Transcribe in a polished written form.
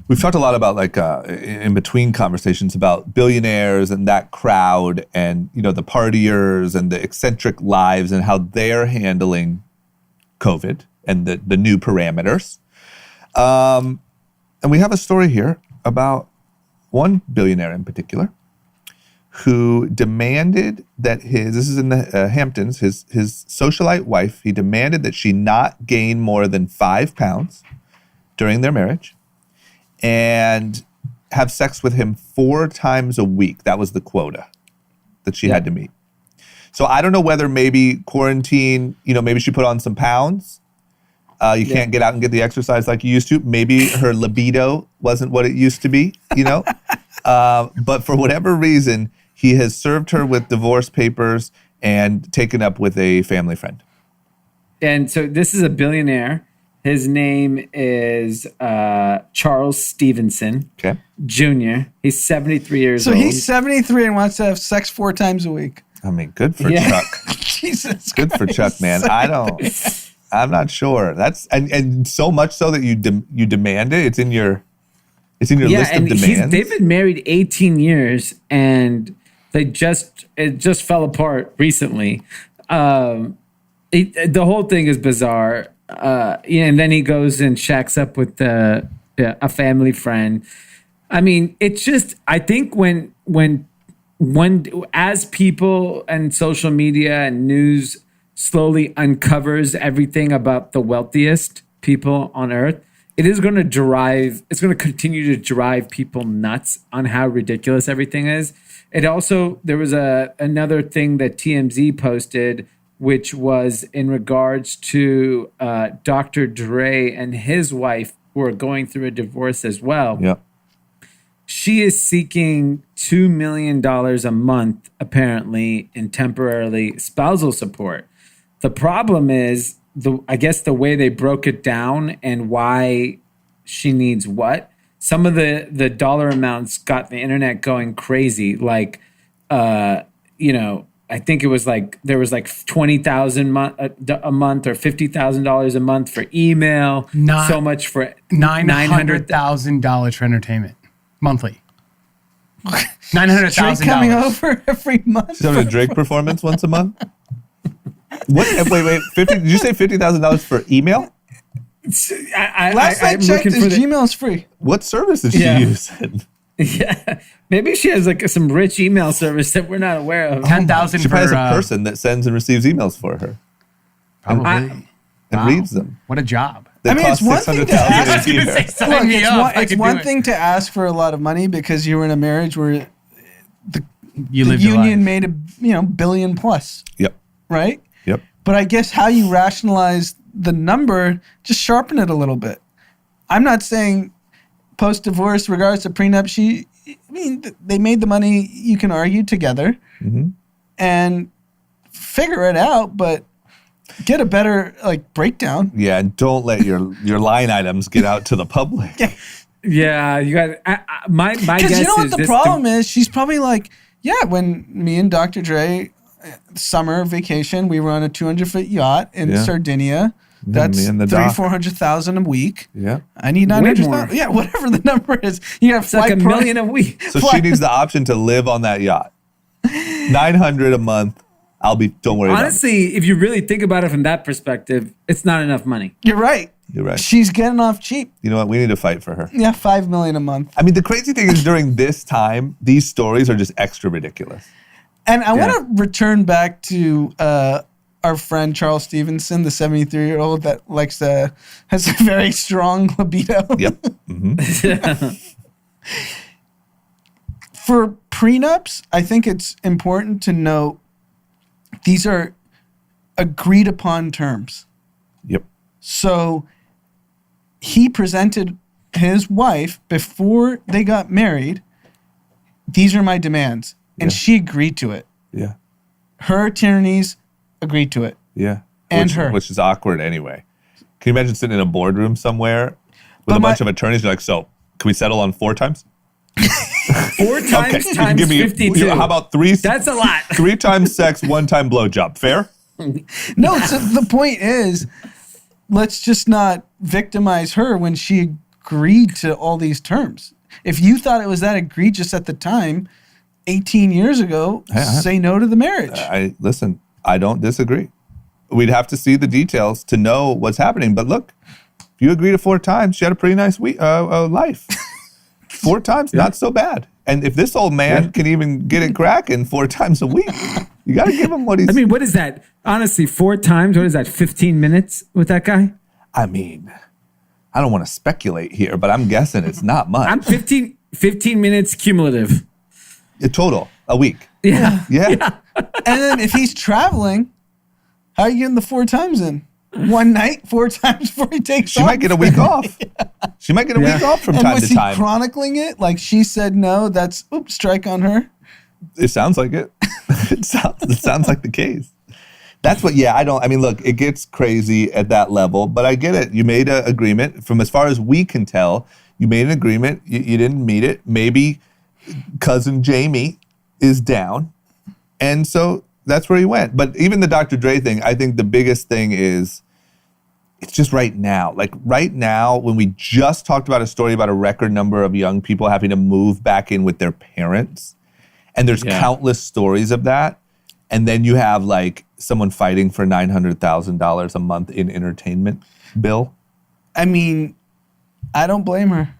We've talked a lot about in between conversations about billionaires and that crowd and, the partiers and the eccentric lives and how they're handling COVID and the new parameters. And we have a story here about one billionaire in particular who demanded that this is in the Hamptons, his socialite wife, he demanded that she not gain more than 5 pounds during their marriage and have sex with him 4 times a week. That was the quota that she had to meet. So I don't know whether maybe quarantine, maybe she put on some pounds. You can't get out and get the exercise like you used to. Maybe her libido wasn't what it used to be, but for whatever reason, he has served her with divorce papers and taken up with a family friend. And so this is a billionaire. His name is Charles Stevenson Jr. He's 73 years old. So he's 73 and wants to have sex 4 times a week. I mean, good for Chuck. Jesus Good for Chuck, man. I'm not sure. That's and so much so that you demand it. It's in your list of demands. They've been married 18 years and it just fell apart recently. The whole thing is bizarre. And then he goes and shacks up with a family friend. I mean, it's just, I think when as people and social media and news slowly uncovers everything about the wealthiest people on earth, it's going to continue to drive people nuts on how ridiculous everything is. It also, there was another thing that TMZ posted, which was in regards to Dr. Dre and his wife, who are going through a divorce as well. Yeah. She is seeking $2 million a month, apparently, in temporarily spousal support. The problem is, I guess the way they broke it down and why she needs what. Some of the dollar amounts got the internet going crazy. Like, I think it was there was $20,000 a month or $50,000 a month for email. So much for $900,000 for entertainment monthly. $900,000. Drake coming over every month. She's having a Drake performance once a month. What? Wait. Did you say $50,000 for email? Last I checked, Gmail's free. What service is she using? Yeah, maybe she has some rich email service that we're not aware of. 10,000 She for probably has a person that sends and receives emails for her. Probably. And reads them. What a job. It's one thing to ask. It's one thing to ask for a lot of money because you were in a marriage where the lived union made $1 billion plus. Yep. Right? Yep. But I guess how you rationalize the number, just sharpen it a little bit. I'm not saying post-divorce, regardless of prenup, they made the money, you can argue together and figure it out, but get a better breakdown. Yeah, and don't let your line items get out to the public. Yeah, you got my guess is. Because you know what the problem is? She's probably when me and Dr. Dre summer vacation, we were on a 200-foot yacht in Sardinia. That's $400,000 a week. Yeah, I need $900,000. Yeah, whatever the number is. You have $1 million a week. So she needs the option to live on that yacht. $900 a month. Don't worry. Honestly, if you really think about it from that perspective, it's not enough money. You're right. She's getting off cheap. You know what? We need to fight for her. Yeah, $5 million a month. I mean, the crazy thing is during this time, these stories are just extra ridiculous. And I want to return back to our friend Charles Stevenson, the 73-year-old that has a very strong libido. Yep. Mm-hmm. For prenups, I think it's important to note these are agreed upon terms. Yep. So he presented his wife before they got married. These are my demands. And she agreed to it. Yeah. Her attorneys agreed to it. Yeah. Which is awkward anyway. Can you imagine sitting in a boardroom somewhere with a bunch of attorneys? You're like, so can we settle on 4 times? 4 times times 52. How about 3? That's a lot. 3 times sex, 1 time blowjob. Fair? No, so the point is, let's just not victimize her when she agreed to all these terms. If you thought it was that egregious at the time, 18 years ago, say no to the marriage. Listen, I don't disagree. We'd have to see the details to know what's happening. But look, if you agree to 4 times, she had a pretty nice life. 4 times, not so bad. And if this old man can even get it cracking 4 times a week, you got to give him what he's... I mean, what is that? Honestly, 4 times, what is that, 15 minutes with that guy? I mean, I don't want to speculate here, but I'm guessing it's not much. I'm 15 minutes cumulative. Total, a week. Yeah. And then if he's traveling, how are you getting the 4 times in? One night, 4 times before he takes off? She might get a week off. She might get a week off from time to time. Was he chronicling it? Like she said no, that's, strike on her? It sounds like it. It sounds like the case. That's what, look, it gets crazy at that level, but I get it. You made an agreement. From as far as we can tell, you made an agreement. You didn't meet it. Maybe cousin Jamie is down. And so that's where he went. But even the Dr. Dre thing, I think the biggest thing is it's just right now. Like right now, when we just talked about a story about a record number of young people having to move back in with their parents, and there's countless stories of that. And then you have like someone fighting for $900,000 a month in entertainment bill. I mean, I don't blame her.